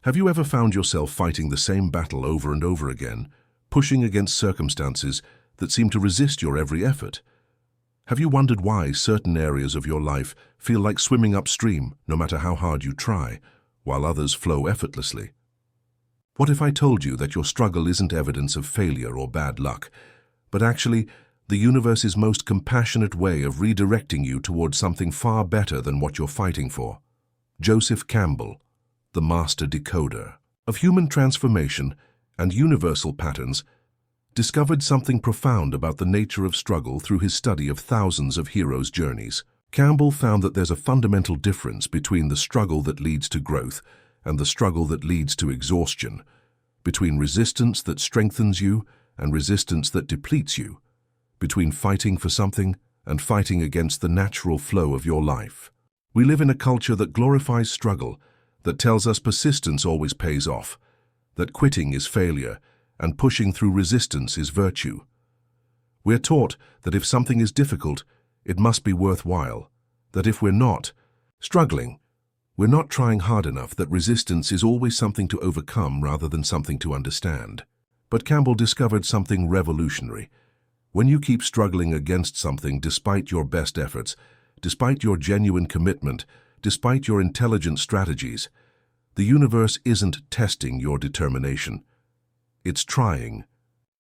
Have you ever found yourself fighting the same battle over and over again, pushing against circumstances that seem to resist your every effort? Have you wondered why certain areas of your life feel like swimming upstream no matter how hard you try, while others flow effortlessly? What if I told you that your struggle isn't evidence of failure or bad luck, but actually the universe's most compassionate way of redirecting you towards something far better than what you're fighting for? Joseph Campbell, the master decoder of human transformation and universal patterns, discovered something profound about the nature of struggle through his study of thousands of heroes' journeys. Campbell found that there's a fundamental difference between the struggle that leads to growth and the struggle that leads to exhaustion, between resistance that strengthens you and resistance that depletes you, between fighting for something and fighting against the natural flow of your life. We live in a culture that glorifies struggle, that tells us persistence always pays off, that quitting is failure and pushing through resistance is virtue. We're taught that if something is difficult, it must be worthwhile, that if we're not struggling, we're not trying hard enough, that resistance is always something to overcome rather than something to understand. But Campbell discovered something revolutionary. When you keep struggling against something despite your best efforts, despite your genuine commitment, despite your intelligent strategies, the universe isn't testing your determination. It's trying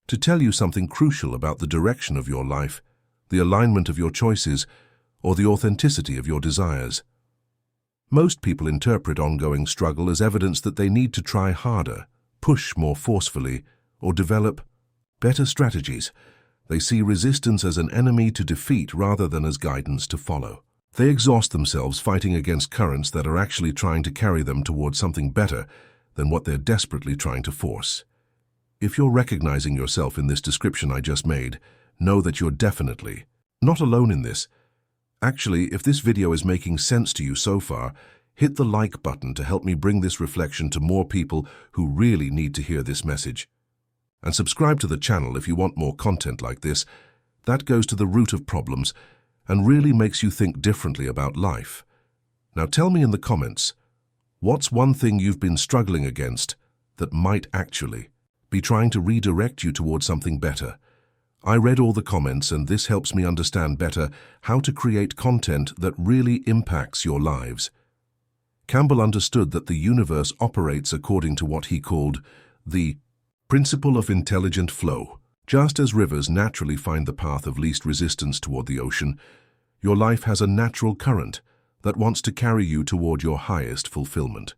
to tell you something crucial about the direction of your life, the alignment of your choices, or the authenticity of your desires. Most people interpret ongoing struggle as evidence that they need to try harder, push more forcefully, or develop better strategies. They see resistance as an enemy to defeat rather than as guidance to follow. They exhaust themselves fighting against currents that are actually trying to carry them towards something better than what they're desperately trying to force. If you're recognizing yourself in this description I just made, know that you're definitely not alone in this. Actually, if this video is making sense to you so far, hit the like button to help me bring this reflection to more people who really need to hear this message. And subscribe to the channel if you want more content like this. That goes to the root of problems and really makes you think differently about life. Now tell me in the comments, what's one thing you've been struggling against that might actually be trying to redirect you towards something better? I read all the comments, and this helps me understand better how to create content that really impacts your lives. Campbell understood that the universe operates according to what he called the principle of intelligent flow. Just as rivers naturally find the path of least resistance toward the ocean, your life has a natural current that wants to carry you toward your highest fulfillment.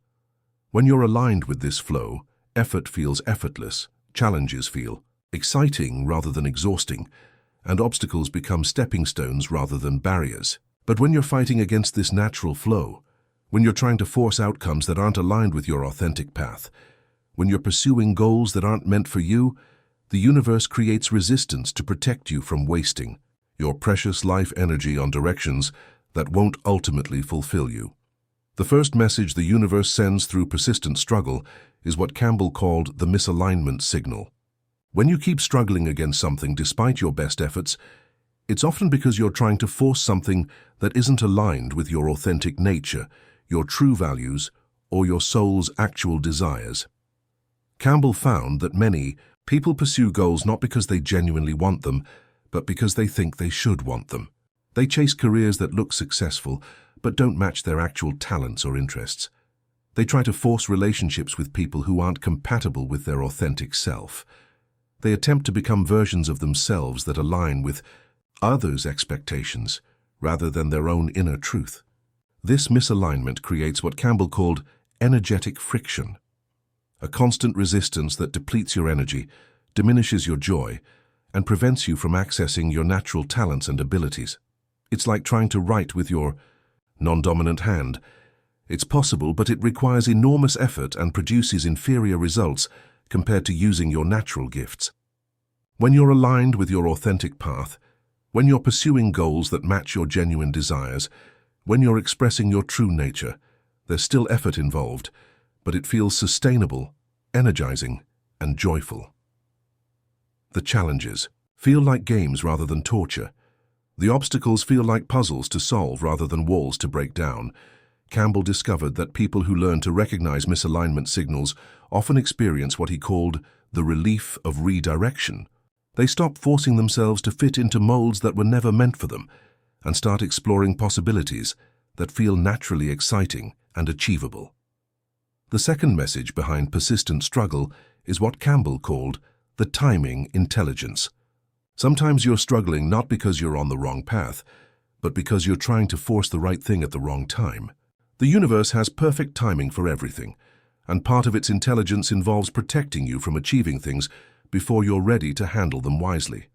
When you're aligned with this flow, effort feels effortless, challenges feel exciting rather than exhausting, and obstacles become stepping stones rather than barriers. But when you're fighting against this natural flow, when you're trying to force outcomes that aren't aligned with your authentic path, when you're pursuing goals that aren't meant for you, the universe creates resistance to protect you from wasting your precious life energy on directions that won't ultimately fulfill you. The first message the universe sends through persistent struggle is what Campbell called the misalignment signal. When you keep struggling against something despite your best efforts, it's often because you're trying to force something that isn't aligned with your authentic nature, your true values, or your soul's actual desires. Campbell found that many people pursue goals not because they genuinely want them, but because they think they should want them. They chase careers that look successful, but don't match their actual talents or interests. They try to force relationships with people who aren't compatible with their authentic self. They attempt to become versions of themselves that align with others' expectations rather than their own inner truth. This misalignment creates what Campbell called energetic friction, a constant resistance that depletes your energy, diminishes your joy, and prevents you from accessing your natural talents and abilities. It's like trying to write with your non-dominant hand. It's possible, but it requires enormous effort and produces inferior results compared to using your natural gifts. When you're aligned with your authentic path, when you're pursuing goals that match your genuine desires, when you're expressing your true nature, there's still effort involved, but it feels sustainable, energizing, and joyful. The challenges feel like games rather than torture. The obstacles feel like puzzles to solve rather than walls to break down. Campbell discovered that people who learn to recognize misalignment signals often experience what he called the relief of redirection. They stop forcing themselves to fit into molds that were never meant for them and start exploring possibilities that feel naturally exciting and achievable. The second message behind persistent struggle is what Campbell called the timing intelligence. Sometimes you're struggling not because you're on the wrong path, but because you're trying to force the right thing at the wrong time. The universe has perfect timing for everything, and part of its intelligence involves protecting you from achieving things before you're ready to handle them wisely.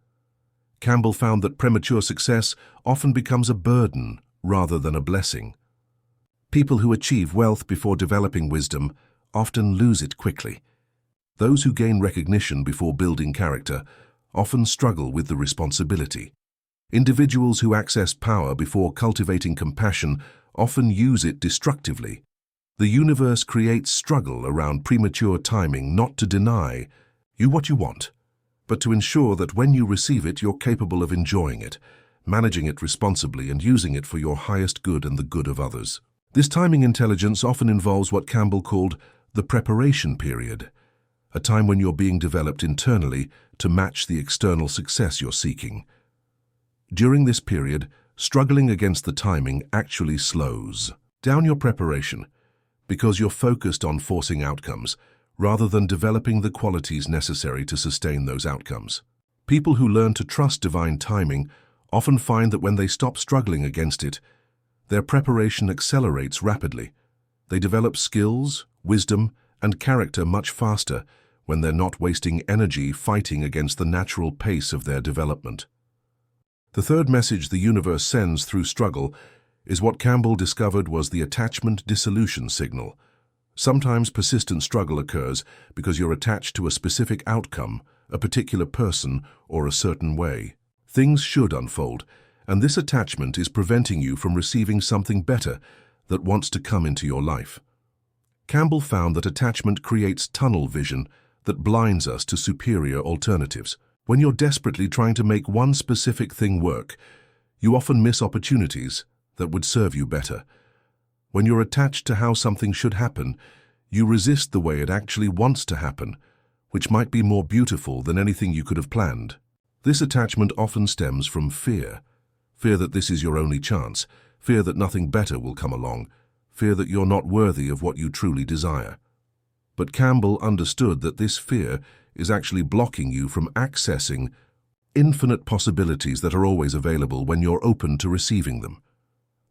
Campbell found that premature success often becomes a burden rather than a blessing. People who achieve wealth before developing wisdom often lose it quickly. Those who gain recognition before building character often struggle with the responsibility. Individuals who access power before cultivating compassion often use it destructively. The universe creates struggle around premature timing not to deny you what you want, but to ensure that when you receive it, you're capable of enjoying it, managing it responsibly, and using it for your highest good and the good of others. This timing intelligence often involves what Campbell called the preparation period, a time when you're being developed internally to match the external success you're seeking. During this period, struggling against the timing actually slows down your preparation because you're focused on forcing outcomes rather than developing the qualities necessary to sustain those outcomes. People who learn to trust divine timing often find that when they stop struggling against it, their preparation accelerates rapidly. They develop skills, wisdom, and character much faster when they're not wasting energy fighting against the natural pace of their development. The third message the universe sends through struggle is what Campbell discovered was the attachment dissolution signal. Sometimes persistent struggle occurs because you're attached to a specific outcome, a particular person, or a certain way. Things should unfold, and this attachment is preventing you from receiving something better that wants to come into your life. Campbell found that attachment creates tunnel vision that blinds us to superior alternatives. When you're desperately trying to make one specific thing work, you often miss opportunities that would serve you better. When you're attached to how something should happen, you resist the way it actually wants to happen, which might be more beautiful than anything you could have planned. This attachment often stems from fear. Fear that this is your only chance, fear that nothing better will come along, fear that you're not worthy of what you truly desire. But Campbell understood that this fear is actually blocking you from accessing infinite possibilities that are always available when you're open to receiving them.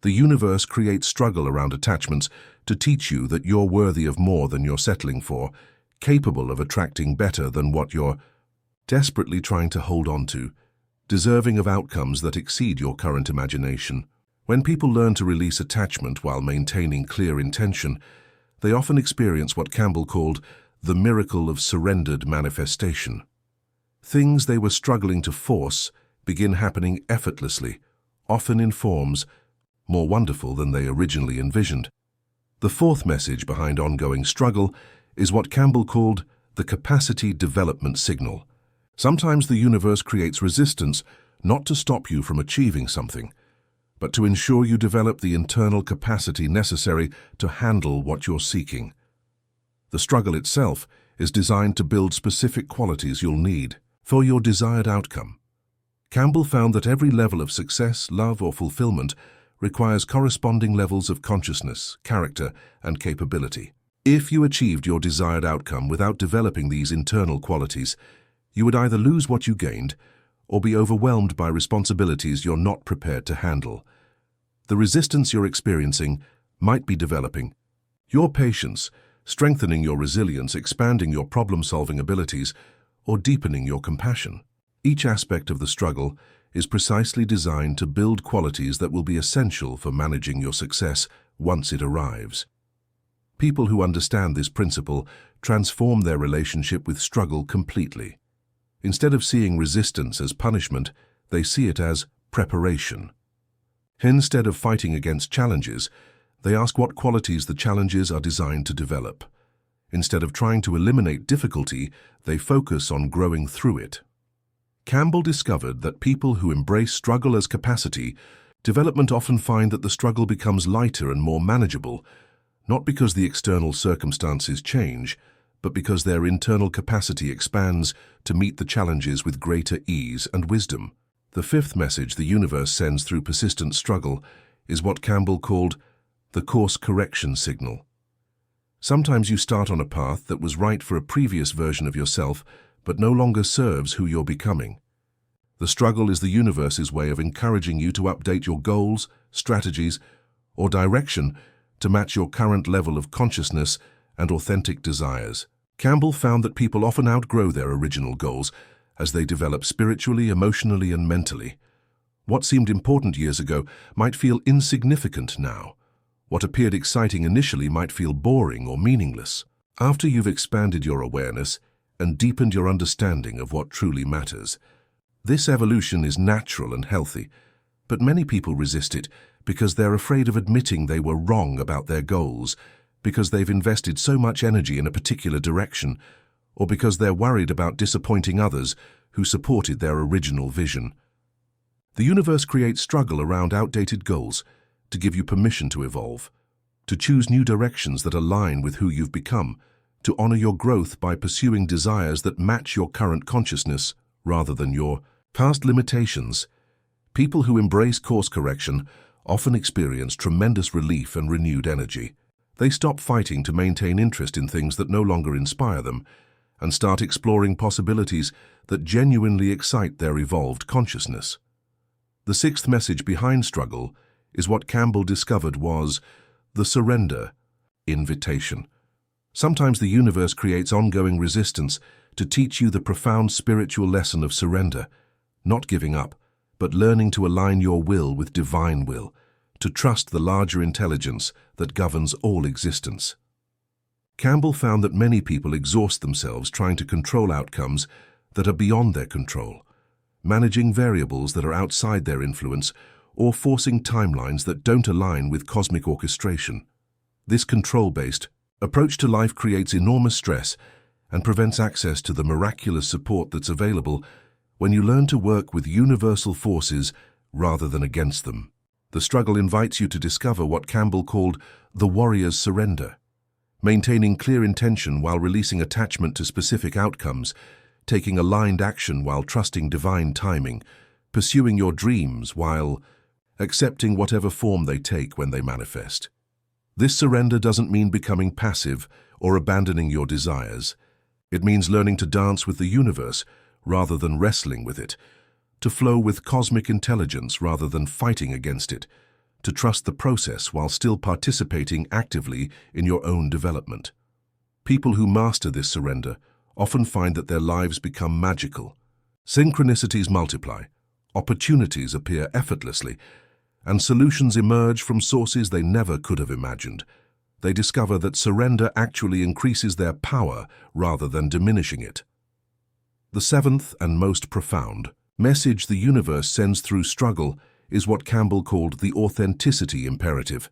The universe creates struggle around attachments to teach you that you're worthy of more than you're settling for, capable of attracting better than what you're desperately trying to hold on to, deserving of outcomes that exceed your current imagination. When people learn to release attachment while maintaining clear intention, they often experience what Campbell called the miracle of surrendered manifestation. Things they were struggling to force begin happening effortlessly, often in forms more wonderful than they originally envisioned. The fourth message behind ongoing struggle is what Campbell called the capacity development signal. Sometimes the universe creates resistance not to stop you from achieving something, but to ensure you develop the internal capacity necessary to handle what you're seeking. The struggle itself is designed to build specific qualities you'll need for your desired outcome. Campbell found that every level of success, love, or fulfillment requires corresponding levels of consciousness, character, and capability. If you achieved your desired outcome without developing these internal qualities, you would either lose what you gained or be overwhelmed by responsibilities you're not prepared to handle. The resistance you're experiencing might be developing your patience, strengthening your resilience, expanding your problem-solving abilities, or deepening your compassion. Each aspect of the struggle is precisely designed to build qualities that will be essential for managing your success once it arrives. People who understand this principle transform their relationship with struggle completely. Instead of seeing resistance as punishment, they see it as preparation. Instead of fighting against challenges, they ask what qualities the challenges are designed to develop. Instead of trying to eliminate difficulty, they focus on growing through it. Campbell discovered that people who embrace struggle as capacity Development often find that the struggle becomes lighter and more manageable, not because the external circumstances change, but because their internal capacity expands to meet the challenges with greater ease and wisdom. The fifth message the universe sends through persistent struggle is what Campbell called the course correction signal. Sometimes you start on a path that was right for a previous version of yourself, but no longer serves who you're becoming. The struggle is the universe's way of encouraging you to update your goals, strategies, or direction to match your current level of consciousness and authentic desires. Campbell found that people often outgrow their original goals as they develop spiritually, emotionally, and mentally. What seemed important years ago might feel insignificant now. What appeared exciting initially might feel boring or meaningless. After you've expanded your awareness and deepened your understanding of what truly matters, this evolution is natural and healthy, but many people resist it because they're afraid of admitting they were wrong about their goals, because they've invested so much energy in a particular direction, or because they're worried about disappointing others who supported their original vision. The universe creates struggle around outdated goals to give you permission to evolve, to choose new directions that align with who you've become, to honor your growth by pursuing desires that match your current consciousness rather than your past limitations. People who embrace course correction often experience tremendous relief and renewed energy. They stop fighting to maintain interest in things that no longer inspire them and start exploring possibilities that genuinely excite their evolved consciousness. The sixth message behind struggle is what Campbell discovered was the surrender invitation. Sometimes the universe creates ongoing resistance to teach you the profound spiritual lesson of surrender, not giving up, but learning to align your will with divine will, to trust the larger intelligence that governs all existence. Campbell found that many people exhaust themselves trying to control outcomes that are beyond their control, managing variables that are outside their influence, or forcing timelines that don't align with cosmic orchestration. This control-based approach to life creates enormous stress and prevents access to the miraculous support that's available when you learn to work with universal forces rather than against them. The struggle invites you to discover what Campbell called the warrior's surrender, maintaining clear intention while releasing attachment to specific outcomes, taking aligned action while trusting divine timing, pursuing your dreams while accepting whatever form they take when they manifest. This surrender doesn't mean becoming passive or abandoning your desires. It means learning to dance with the universe rather than wrestling with it, to flow with cosmic intelligence rather than fighting against it, to trust the process while still participating actively in your own development. People who master this surrender often find that their lives become magical. Synchronicities multiply, opportunities appear effortlessly, and solutions emerge from sources they never could have imagined. They discover that surrender actually increases their power rather than diminishing it. The seventh and most profound message the universe sends through struggle is what Campbell called the authenticity imperative.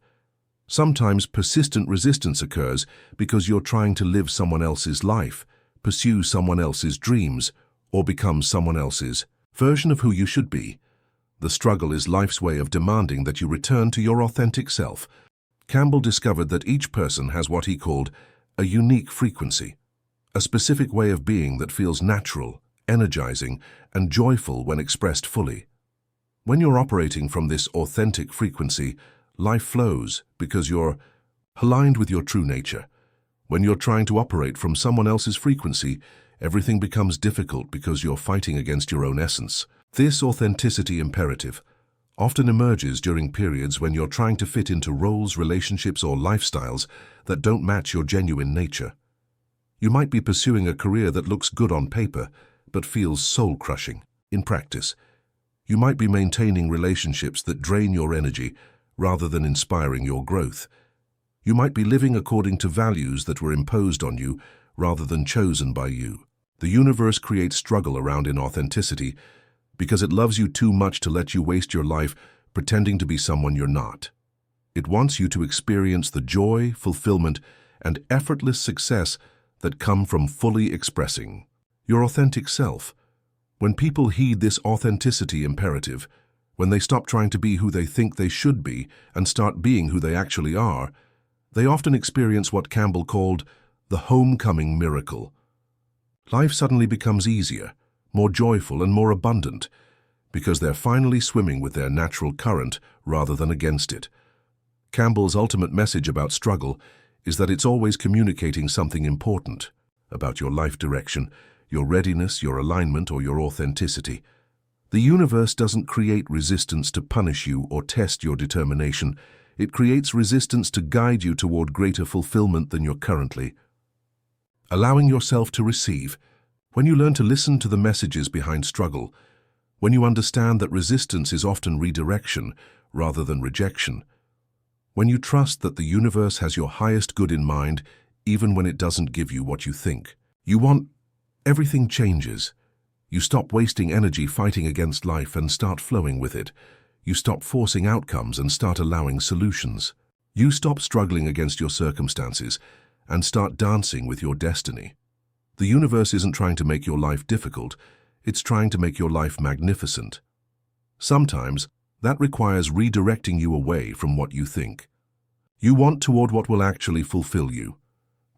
Sometimes persistent resistance occurs because you're trying to live someone else's life, pursue someone else's dreams, or become someone else's version of who you should be. The struggle is life's way of demanding that you return to your authentic self. Campbell discovered that each person has what he called a unique frequency, a specific way of being that feels natural, energizing, and joyful when expressed fully. When you're operating from this authentic frequency, life flows because you're aligned with your true nature. When you're trying to operate from someone else's frequency, everything becomes difficult because you're fighting against your own essence. This authenticity imperative often emerges during periods when you're trying to fit into roles, relationships, or lifestyles that don't match your genuine nature. You might be pursuing a career that looks good on paper, but feels soul-crushing in practice. You might be maintaining relationships that drain your energy rather than inspiring your growth. You might be living according to values that were imposed on you rather than chosen by you. The universe creates struggle around inauthenticity because it loves you too much to let you waste your life pretending to be someone you're not. It wants you to experience the joy, fulfillment, and effortless success that come from fully expressing your authentic self. When people heed this authenticity imperative, When they stop trying to be who they think they should be and start being who they actually are, they often experience what Campbell called the homecoming miracle. Life suddenly becomes easier, more joyful and more abundant, because they're finally swimming with their natural current rather than against it. Campbell's ultimate message about struggle is that it's always communicating something important about your life direction, your readiness, your alignment, or your authenticity. The universe doesn't create resistance to punish you or test your determination. It creates resistance to guide you toward greater fulfillment than you're currently. Allowing yourself to receive. When you learn to listen to the messages behind struggle, when you understand that resistance is often redirection rather than rejection, when you trust that the universe has your highest good in mind even when it doesn't give you what you think you want, everything changes. You stop wasting energy fighting against life and start flowing with it. You stop forcing outcomes and start allowing solutions. You stop struggling against your circumstances and start dancing with your destiny. The universe isn't trying to make your life difficult, it's trying to make your life magnificent. Sometimes, that requires redirecting you away from what you think you want toward what will actually fulfill you.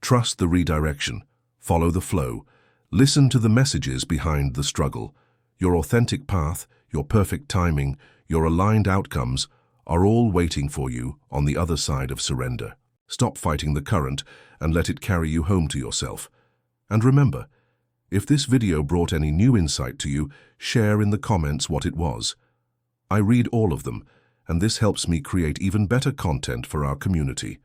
Trust the redirection, follow the flow, listen to the messages behind the struggle. Your authentic path, your perfect timing, your aligned outcomes are all waiting for you on the other side of surrender. Stop fighting the current and let it carry you home to yourself. And remember, if this video brought any new insight to you, share in the comments what it was. I read all of them, and this helps me create even better content for our community.